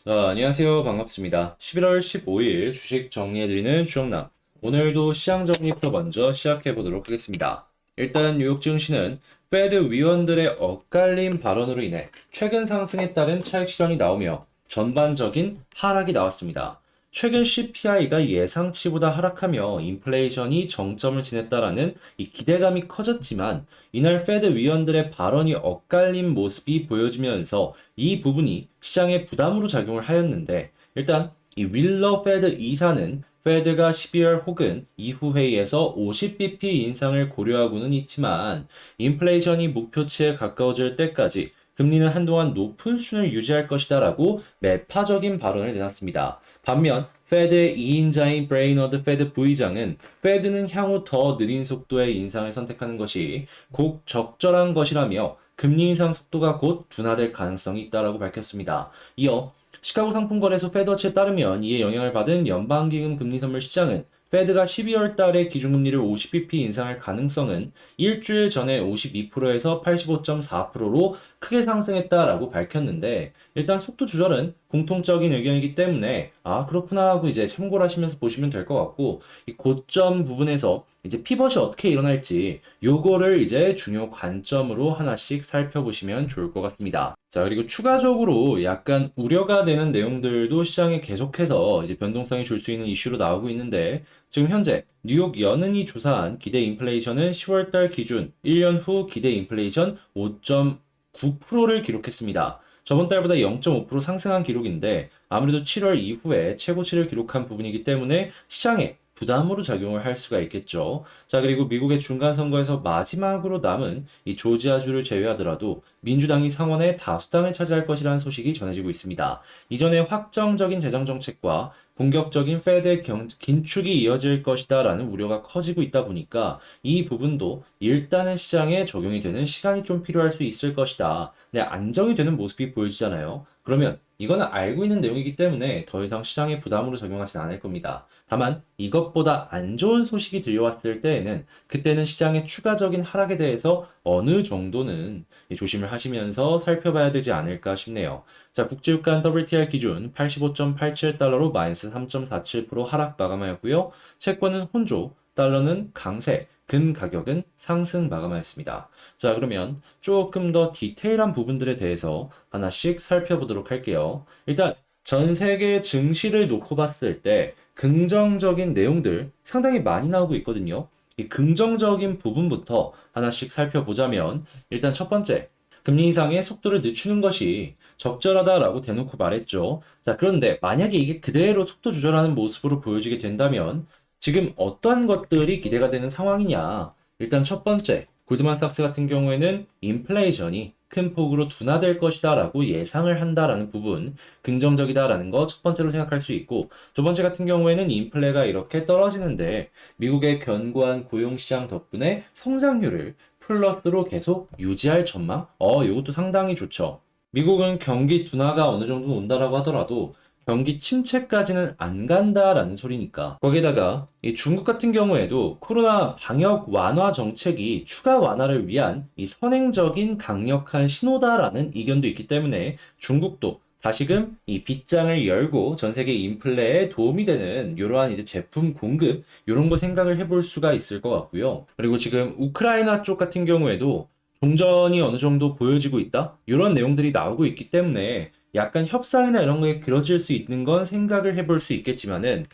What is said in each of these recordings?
안녕하세요. 반갑습니다. 11월 15일 주식 정리해드리는 주영남. 오늘도 시장 정리부터 먼저 시작해보도록 하겠습니다. 일단 뉴욕 증시는 페드 위원들의 엇갈린 발언으로 인해 최근 상승에 따른 차익 실현이 나오며 전반적인 하락이 나왔습니다. 최근 CPI가 예상치보다 하락하며 인플레이션이 정점을 지냈다라는 이 기대감이 커졌지만 이날 페드 위원들의 발언이 엇갈린 모습이 보여지면서 이 부분이 시장에 부담으로 작용을 하였는데 일단 이 윌러 페드 이사는 페드가 12월 혹은 이후 회의에서 50bp 인상을 고려하고는 있지만 인플레이션이 목표치에 가까워질 때까지 금리는 한동안 높은 수준을 유지할 것이다라고 매파적인 발언을 내놨습니다. 반면 페드의 2인자인 브레이너드 페드 부의장은 페드는 향후 더 느린 속도의 인상을 선택하는 것이 곧 적절한 것이라며 금리 인상 속도가 곧 둔화될 가능성이 있다라고 밝혔습니다. 이어 시카고 상품거래소 페드워치에 따르면 이에 영향을 받은 연방기금 금리 선물 시장은 페드가 12월 달에 기준금리를 50bp 인상할 가능성은 일주일 전에 52%에서 85.4%로 크게 상승했다라고 밝혔는데 일단 속도 조절은 공통적인 의견이기 때문에 그렇구나 하고 이제 참고를 하시면서 보시면 될 것 같고 이 고점 부분에서 이제 피벗이 어떻게 일어날지 요거를 이제 중요 관점으로 하나씩 살펴보시면 좋을 것 같습니다. 자, 그리고 추가적으로 약간 우려가 되는 내용들도 시장에 계속해서 이제 변동성이 줄 수 있는 이슈로 나오고 있는데 지금 현재 뉴욕 연은이 조사한 기대 인플레이션은 10월달 기준 1년 후 기대 인플레이션 5.9%를 기록했습니다. 저번 달보다 0.5% 상승한 기록인데 아무래도 7월 이후에 최고치를 기록한 부분이기 때문에 시장에 부담으로 작용을 할 수가 있겠죠. 자, 그리고 미국의 중간선거에서 마지막으로 남은 이 조지아주를 제외하더라도 민주당이 상원의 다수당을 차지할 것이라는 소식이 전해지고 있습니다. 이전에 확정적인 재정정책과 공격적인 페드의 긴축이 이어질 것이다라는 우려가 커지고 있다 보니까 이 부분도 일단은 시장에 적용이 되는 시간이 좀 필요할 수 있을 것이다. 네, 안정이 되는 모습이 보여지잖아요. 그러면 이거는 알고 있는 내용이기 때문에 더 이상 시장에 부담으로 적용하진 않을 겁니다. 다만 이것보다 안 좋은 소식이 들려왔을 때에는 그때는 시장의 추가적인 하락에 대해서 어느 정도는 조심을 하시면서 살펴봐야 되지 않을까 싶네요. 자, 국제유가 WTI 기준 85.87달러로 마이너스 3.47% 하락 마감하였고요. 채권은 혼조, 달러는 강세, 금 가격은 상승 마감하였습니다. 자, 그러면 조금 더 디테일한 부분들에 대해서 하나씩 살펴보도록 할게요. 일단 전 세계 증시를 놓고 봤을 때 긍정적인 내용들 상당히 많이 나오고 있거든요. 이 긍정적인 부분부터 하나씩 살펴보자면 일단 첫 번째, 금리 인상의 속도를 늦추는 것이 적절하다라고 대놓고 말했죠. 자, 그런데 만약에 이게 그대로 속도 조절하는 모습으로 보여지게 된다면 지금 어떠한 것들이 기대가 되는 상황이냐? 일단 첫 번째, 골드만삭스 같은 경우에는 인플레이션이 큰 폭으로 둔화될 것이다라고 예상을 한다라는 부분, 긍정적이다라는 거 첫 번째로 생각할 수 있고, 두 번째 같은 경우에는 인플레가 이렇게 떨어지는데 미국의 견고한 고용시장 덕분에 성장률을 플러스로 계속 유지할 전망? 이것도 상당히 좋죠. 미국은 경기 둔화가 어느 정도 온다라고 하더라도 경기 침체까지는 안 간다라는 소리니까. 거기다가 이 중국 같은 경우에도 코로나 방역 완화 정책이 추가 완화를 위한 이 선행적인 강력한 신호다라는 의견도 있기 때문에 중국도 다시금 이 빗장을 열고 전 세계 인플레에 도움이 되는 이러한 이제 제품 공급 이런 거 생각을 해볼 수가 있을 것 같고요. 그리고 지금 우크라이나 쪽 같은 경우에도 종전이 어느 정도 보여지고 있다? 이런 내용들이 나오고 있기 때문에 약간 협상이나 이런 거에 그려질 수 있는 건 생각을 해볼 수 있겠지만은,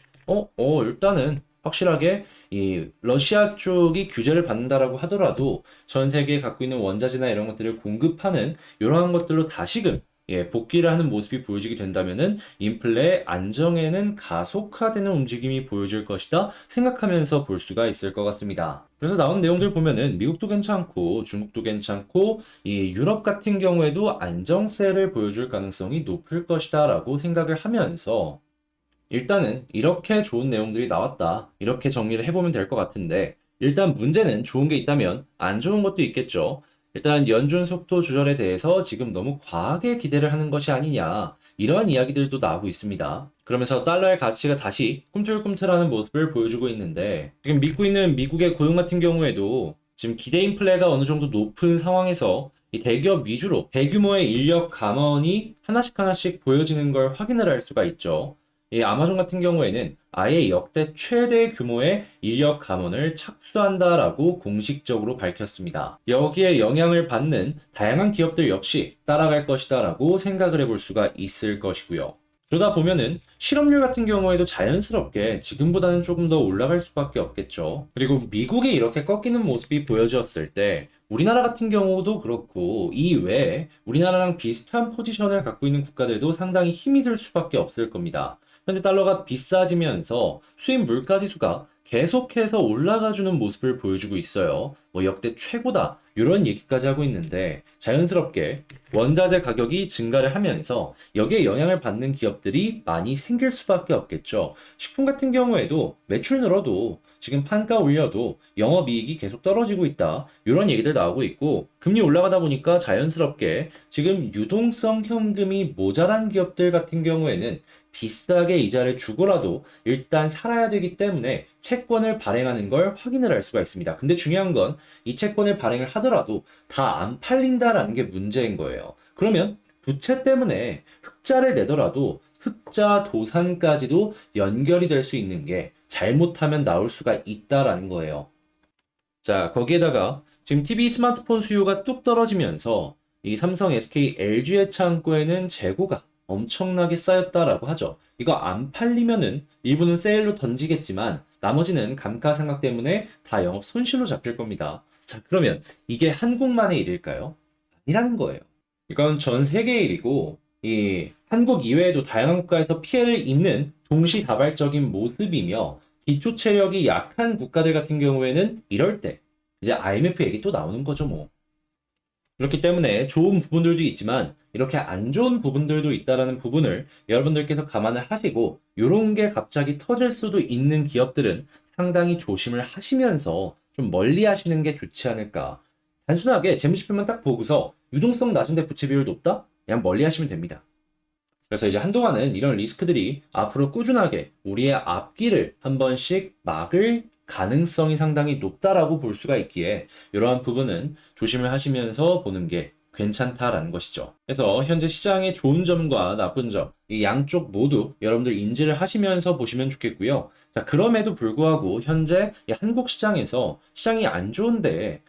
일단은 확실하게 이 러시아 쪽이 규제를 받는다라고 하더라도 전 세계에 갖고 있는 원자재나 이런 것들을 공급하는 이러한 것들로 다시금 복귀를 하는 모습이 보여지게 된다면은 인플레 안정에는 가속화되는 움직임이 보여질 것이다 생각하면서 볼 수가 있을 것 같습니다. 그래서 나온 내용들 보면은 미국도 괜찮고 중국도 괜찮고 이 유럽 같은 경우에도 안정세를 보여줄 가능성이 높을 것이다라고 생각을 하면서 일단은 이렇게 좋은 내용들이 나왔다. 이렇게 정리를 해보면 될 것 같은데 일단 문제는 좋은 게 있다면 안 좋은 것도 있겠죠. 일단 연준 속도 조절에 대해서 지금 너무 과하게 기대를 하는 것이 아니냐 이러한 이야기들도 나오고 있습니다. 그러면서 달러의 가치가 다시 꿈틀꿈틀하는 모습을 보여주고 있는데 지금 믿고 있는 미국의 고용 같은 경우에도 지금 기대 인플레가 어느 정도 높은 상황에서 이 대기업 위주로 대규모의 인력 감원이 하나씩 하나씩 보여지는 걸 확인을 할 수가 있죠. 이 아마존 같은 경우에는 아예 역대 최대 규모의 인력 감원을 착수한다라고 공식적으로 밝혔습니다. 여기에 영향을 받는 다양한 기업들 역시 따라갈 것이다라고 생각을 해볼 수가 있을 것이고요. 그러다 보면은 실업률 같은 경우에도 자연스럽게 지금보다는 조금 더 올라갈 수밖에 없겠죠. 그리고 미국이 이렇게 꺾이는 모습이 보여졌을 때 우리나라 같은 경우도 그렇고 이 외에 우리나라랑 비슷한 포지션을 갖고 있는 국가들도 상당히 힘이 들 수밖에 없을 겁니다. 현재 달러가 비싸지면서 수입 물가 지수가 계속해서 올라가주는 모습을 보여주고 있어요. 뭐 역대 최고다 이런 얘기까지 하고 있는데 자연스럽게 원자재 가격이 증가를 하면서 여기에 영향을 받는 기업들이 많이 생길 수밖에 없겠죠. 식품 같은 경우에도 매출 늘어도 지금 판가 올려도 영업이익이 계속 떨어지고 있다. 이런 얘기들 나오고 있고 금리 올라가다 보니까 자연스럽게 지금 유동성 현금이 모자란 기업들 같은 경우에는 비싸게 이자를 주고라도 일단 살아야 되기 때문에 채권을 발행하는 걸 확인을 할 수가 있습니다. 근데 중요한 건 이 채권을 발행을 하더라도 다 안 팔린다라는 게 문제인 거예요. 그러면 부채 때문에 흑자를 내더라도 흑자 도산까지도 연결이 될 수 있는 게 잘못하면 나올 수가 있다라는 거예요. 자, 거기에다가 지금 TV 스마트폰 수요가 뚝 떨어지면서 이 삼성, SK, LG의 창고에는 재고가 엄청나게 쌓였다라고 하죠. 이거 안 팔리면은 일부는 세일로 던지겠지만 나머지는 감가상각 때문에 다 영업 손실로 잡힐 겁니다. 자, 그러면 이게 한국만의 일일까요? 아니라는 거예요. 이건 전 세계의 일이고 이 한국 이외에도 다양한 국가에서 피해를 입는 동시다발적인 모습이며 기초 체력이 약한 국가들 같은 경우에는 이럴 때 이제 IMF 얘기 또 나오는 거죠, 뭐. 그렇기 때문에 좋은 부분들도 있지만 이렇게 안 좋은 부분들도 있다라는 부분을 여러분들께서 감안을 하시고 이런 게 갑자기 터질 수도 있는 기업들은 상당히 조심을 하시면서 좀 멀리 하시는 게 좋지 않을까. 단순하게 재무지표만 딱 보고서 유동성 낮은데 부채 비율 높다? 그냥 멀리 하시면 됩니다. 그래서 이제 한동안은 이런 리스크들이 앞으로 꾸준하게 우리의 앞길을 한 번씩 막을 가능성이 상당히 높다라고 볼 수가 있기에 이러한 부분은 조심을 하시면서 보는 게 괜찮다라는 것이죠. 그래서 현재 시장의 좋은 점과 나쁜 점, 이 양쪽 모두 여러분들 인지를 하시면서 보시면 좋겠고요. 자, 그럼에도 불구하고 현재 이 한국 시장에서 시장이 안 좋은데,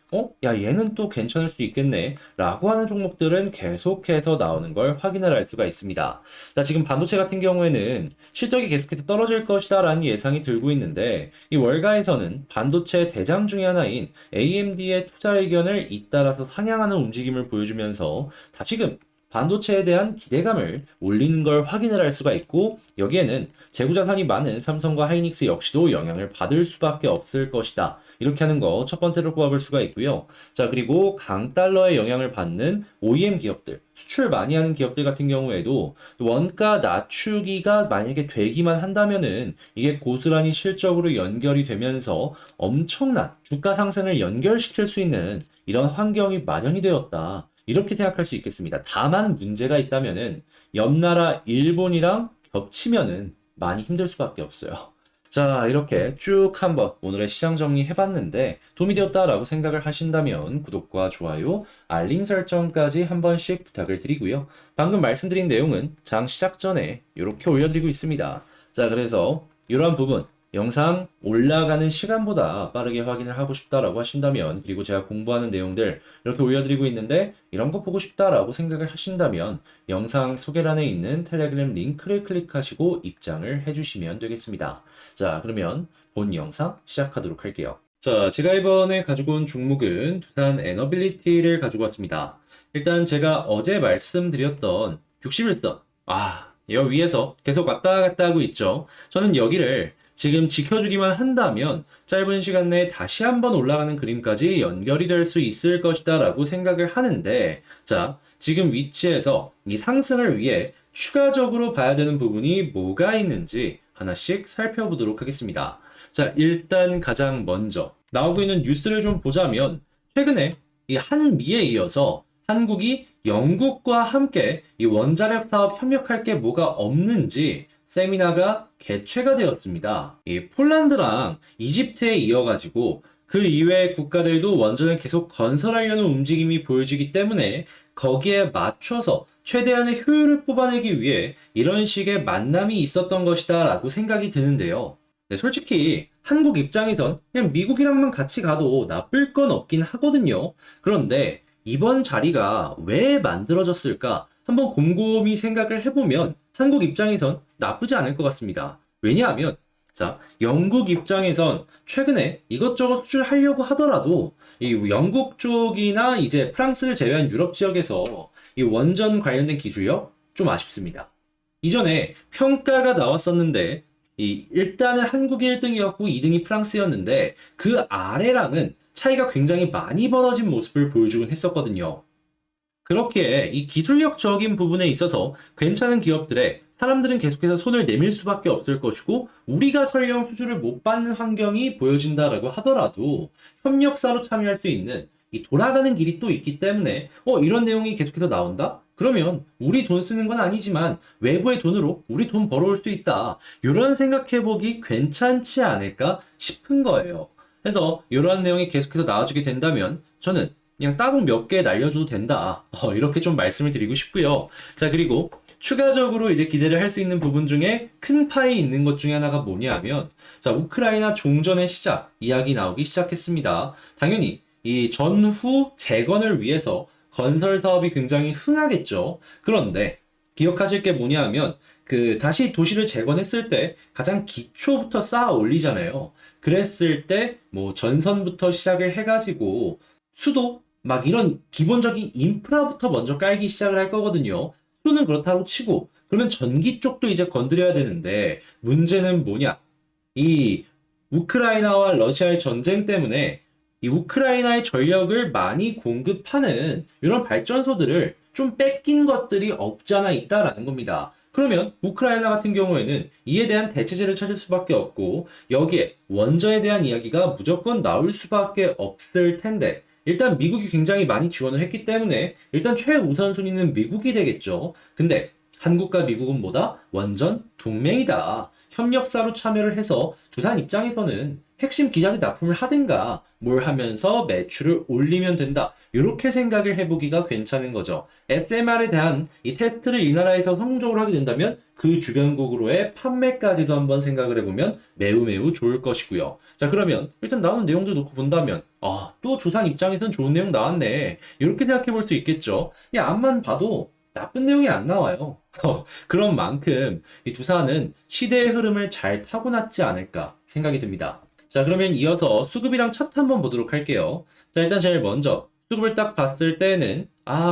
야, 얘는 또 괜찮을 수 있겠네. 라고 하는 종목들은 계속해서 나오는 걸 확인을 할 수가 있습니다. 자, 지금 반도체 같은 경우에는 실적이 계속해서 떨어질 것이다 라는 예상이 들고 있는데, 이 월가에서는 반도체 대장 중의 하나인 AMD의 투자 의견을 잇따라서 상향하는 움직임을 보여주면서 다시금 반도체에 대한 기대감을 올리는 걸 확인을 할 수가 있고 여기에는 재고자산이 많은 삼성과 하이닉스 역시도 영향을 받을 수밖에 없을 것이다. 이렇게 하는 거 첫 번째로 꼽아볼 수가 있고요. 자, 그리고 강달러의 영향을 받는 OEM 기업들, 수출 많이 하는 기업들 같은 경우에도 원가 낮추기가 만약에 되기만 한다면은 이게 고스란히 실적으로 연결이 되면서 엄청난 주가 상승을 연결시킬 수 있는 이런 환경이 마련이 되었다. 이렇게 생각할 수 있겠습니다. 다만 문제가 있다면은 옆 나라 일본이랑 겹치면은 많이 힘들 수밖에 없어요. 자, 이렇게 쭉 한번 오늘의 시장 정리 해봤는데 도움이 되었다라고 생각을 하신다면 구독과 좋아요, 알림 설정까지 한 번씩 부탁을 드리고요. 방금 말씀드린 내용은 장 시작 전에 이렇게 올려드리고 있습니다. 자, 그래서 이러한 부분 영상 올라가는 시간보다 빠르게 확인을 하고 싶다라고 하신다면 그리고 제가 공부하는 내용들 이렇게 올려드리고 있는데 이런 거 보고 싶다라고 생각을 하신다면 영상 소개란에 있는 텔레그램 링크를 클릭하시고 입장을 해주시면 되겠습니다. 자, 그러면 본 영상 시작하도록 할게요. 자, 제가 이번에 가지고 온 종목은 두산 에너빌리티를 가지고 왔습니다. 일단 제가 어제 말씀드렸던 61선 여 위에서 계속 왔다 갔다 하고 있죠. 저는 여기를 지금 지켜주기만 한다면 짧은 시간 내에 다시 한번 올라가는 그림까지 연결이 될 수 있을 것이다 라고 생각을 하는데 자, 지금 위치에서 이 상승을 위해 추가적으로 봐야 되는 부분이 뭐가 있는지 하나씩 살펴보도록 하겠습니다. 자, 일단 가장 먼저 나오고 있는 뉴스를 좀 보자면 최근에 이 한미에 이어서 한국이 영국과 함께 이 원자력 사업 협력할 게 뭐가 없는지 세미나가 개최가 되었습니다. 이 폴란드랑 이집트에 이어가지고 그 이외의 국가들도 원전을 계속 건설하려는 움직임이 보여지기 때문에 거기에 맞춰서 최대한의 효율을 뽑아내기 위해 이런 식의 만남이 있었던 것이다 라고 생각이 드는데요. 네, 솔직히 한국 입장에선 그냥 미국이랑만 같이 가도 나쁠 건 없긴 하거든요. 그런데 이번 자리가 왜 만들어졌을까? 한번 곰곰이 생각을 해보면 한국 입장에선 나쁘지 않을 것 같습니다. 왜냐하면 자, 영국 입장에선 최근에 이것저것 수출하려고 하더라도 이 영국 쪽이나 이제 프랑스를 제외한 유럽 지역에서 이 원전 관련된 기술력 좀 아쉽습니다. 이전에 평가가 나왔었는데 일단은 한국이 1등이었고 2등이 프랑스였는데 그 아래랑은 차이가 굉장히 많이 벌어진 모습을 보여주곤 했었거든요. 그렇게 이 기술력적인 부분에 있어서 괜찮은 기업들에 사람들은 계속해서 손을 내밀 수밖에 없을 것이고 우리가 설령 수주를 못 받는 환경이 보여진다라고 하더라도 협력사로 참여할 수 있는 이 돌아가는 길이 또 있기 때문에 이런 내용이 계속해서 나온다? 그러면 우리 돈 쓰는 건 아니지만 외부의 돈으로 우리 돈 벌어올 수 있다. 이런 생각해보기 괜찮지 않을까 싶은 거예요. 그래서 이런 내용이 계속해서 나와주게 된다면 저는 그냥 따봉 몇 개 날려줘도 된다. 이렇게 좀 말씀을 드리고 싶고요. 자, 그리고 추가적으로 이제 기대를 할 수 있는 부분 중에 큰 파이 있는 것 중에 하나가 뭐냐 하면, 자, 우크라이나 종전의 시작, 이야기 나오기 시작했습니다. 당연히 이 전후 재건을 위해서 건설 사업이 굉장히 흥하겠죠. 그런데 기억하실 게 뭐냐 하면, 다시 도시를 재건했을 때 가장 기초부터 쌓아 올리잖아요. 그랬을 때 뭐 전선부터 시작을 해가지고 수도 막 이런 기본적인 인프라부터 먼저 깔기 시작을 할 거거든요. 수도는 그렇다고 치고 그러면 전기 쪽도 이제 건드려야 되는데 문제는 뭐냐? 이 우크라이나와 러시아의 전쟁 때문에 이 우크라이나의 전력을 많이 공급하는 이런 발전소들을 좀 뺏긴 것들이 없지 않아 있다라는 겁니다. 그러면 우크라이나 같은 경우에는 이에 대한 대체제를 찾을 수밖에 없고 여기에 원전에 대한 이야기가 무조건 나올 수밖에 없을 텐데 일단 미국이 굉장히 많이 지원을 했기 때문에 일단 최우선순위는 미국이 되겠죠. 근데 한국과 미국은 뭐다? 원전 동맹이다. 협력사로 참여를 해서 두산 입장에서는 핵심 기자재 납품을 하든가 뭘 하면서 매출을 올리면 된다. 이렇게 생각을 해보기가 괜찮은 거죠. SMR에 대한 이 테스트를 이 나라에서 성공적으로 하게 된다면 그 주변국으로의 판매까지도 한번 생각을 해보면 매우 매우 좋을 것이고요. 자, 그러면 일단 나오는 내용들 놓고 본다면 또 두산 입장에서는 좋은 내용 나왔네. 이렇게 생각해 볼 수 있겠죠. 이 앞만 봐도 나쁜 내용이 안 나와요. 그런 만큼 이 두산은 시대의 흐름을 잘 타고났지 않을까 생각이 듭니다. 자, 그러면 이어서 수급이랑 차트 한번 보도록 할게요. 자, 일단 제일 먼저 수급을 딱 봤을 때는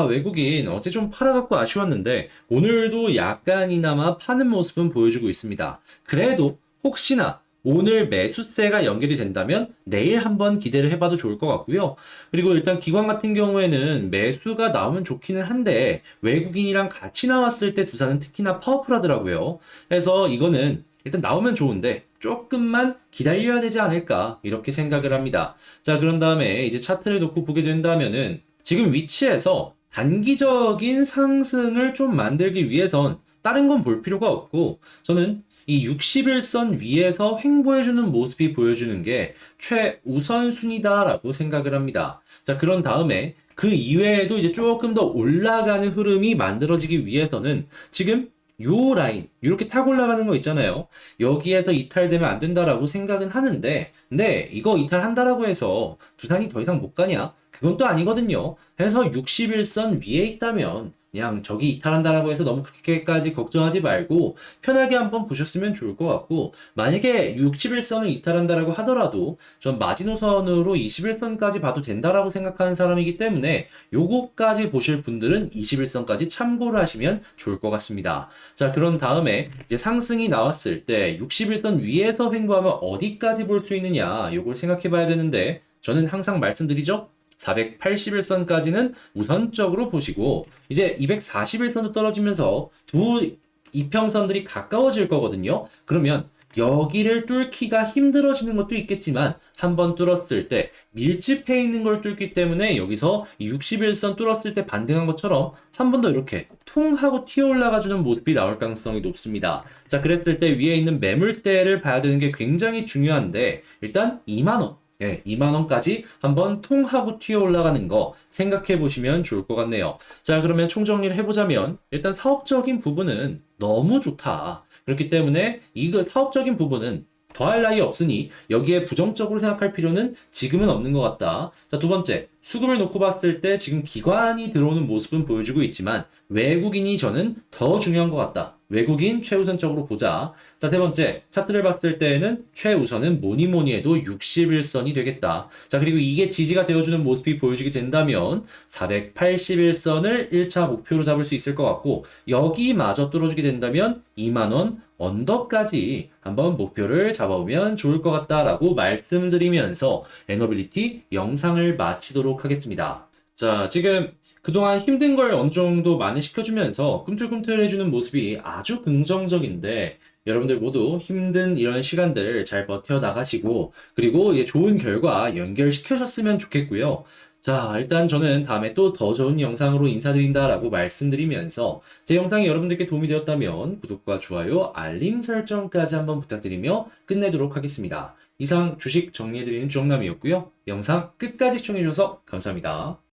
외국인 어제 좀 팔아갖고 아쉬웠는데 오늘도 약간이나마 파는 모습은 보여주고 있습니다. 그래도 혹시나 오늘 매수세가 연결이 된다면 내일 한번 기대를 해봐도 좋을 것 같고요. 그리고 일단 기관 같은 경우에는 매수가 나오면 좋기는 한데 외국인이랑 같이 나왔을 때 두산은 특히나 파워풀하더라고요. 그래서 이거는 일단 나오면 좋은데 조금만 기다려야 되지 않을까 이렇게 생각을 합니다. 자, 그런 다음에 이제 차트를 놓고 보게 된다면은 지금 위치에서 단기적인 상승을 좀 만들기 위해선 다른 건 볼 필요가 없고 저는 이 60일선 위에서 횡보해주는 모습이 보여주는 게 최우선순위다라고 생각을 합니다. 자, 그런 다음에 그 이외에도 이제 조금 더 올라가는 흐름이 만들어지기 위해서는 지금 요 라인 이렇게 타고 올라가는 거 있잖아요. 여기에서 이탈되면 안 된다라고 생각은 하는데 근데 이거 이탈한다라고 해서 두산이 더 이상 못 가냐? 그건 또 아니거든요. 해서 61선 위에 있다면 그냥 저기 이탈한다라고 해서 너무 그렇게까지 걱정하지 말고 편하게 한번 보셨으면 좋을 것 같고 만약에 61선을 이탈한다라고 하더라도 전 마지노선으로 21선까지 봐도 된다라고 생각하는 사람이기 때문에 요거까지 보실 분들은 21선까지 참고를 하시면 좋을 것 같습니다. 자, 그런 다음에 이제 상승이 나왔을 때 61선 위에서 횡보하면 어디까지 볼 수 있느냐 요걸 생각해 봐야 되는데 저는 항상 말씀드리죠. 481선까지는 우선적으로 보시고 이제 241선도 떨어지면서 두 이평선들이 가까워질 거거든요. 그러면 여기를 뚫기가 힘들어지는 것도 있겠지만 한번 뚫었을 때 밀집해 있는 걸 뚫기 때문에 여기서 61선 뚫었을 때 반등한 것처럼 한 번 더 이렇게 통하고 튀어 올라가주는 모습이 나올 가능성이 높습니다. 자, 그랬을 때 위에 있는 매물대를 봐야 되는 게 굉장히 중요한데 일단 2만원 예, 2만 원까지 한번 통하고 튀어 올라가는 거 생각해 보시면 좋을 것 같네요. 자, 그러면 총정리를 해보자면 일단 사업적인 부분은 너무 좋다. 그렇기 때문에 이거 사업적인 부분은 더할 나위 없으니 여기에 부정적으로 생각할 필요는 지금은 없는 것 같다. 자, 두 번째, 수급을 놓고 봤을 때 지금 기관이 들어오는 모습은 보여주고 있지만 외국인이 저는 더 중요한 것 같다. 외국인 최우선적으로 보자. 자, 세 번째, 차트를 봤을 때에는 최우선은 뭐니 뭐니 해도 61선이 되겠다. 자, 그리고 이게 지지가 되어주는 모습이 보여지게 된다면 481선을 1차 목표로 잡을 수 있을 것 같고 여기마저 뚫어주게 된다면 2만원 언더까지 한번 목표를 잡아오면 좋을 것 같다라고 말씀드리면서 에너빌리티 영상을 마치도록 하겠습니다. 자, 지금 그동안 힘든 걸 어느 정도 많이 시켜주면서 꿈틀꿈틀해주는 모습이 아주 긍정적인데 여러분들 모두 힘든 이런 시간들 잘 버텨나가시고 그리고 이제 좋은 결과 연결시켜셨으면 좋겠고요. 자, 일단 저는 다음에 또 더 좋은 영상으로 인사드린다라고 말씀드리면서 제 영상이 여러분들께 도움이 되었다면 구독과 좋아요, 알림 설정까지 한번 부탁드리며 끝내도록 하겠습니다. 이상 주식 정리해드리는 주영남이었고요. 영상 끝까지 시청해주셔서 감사합니다.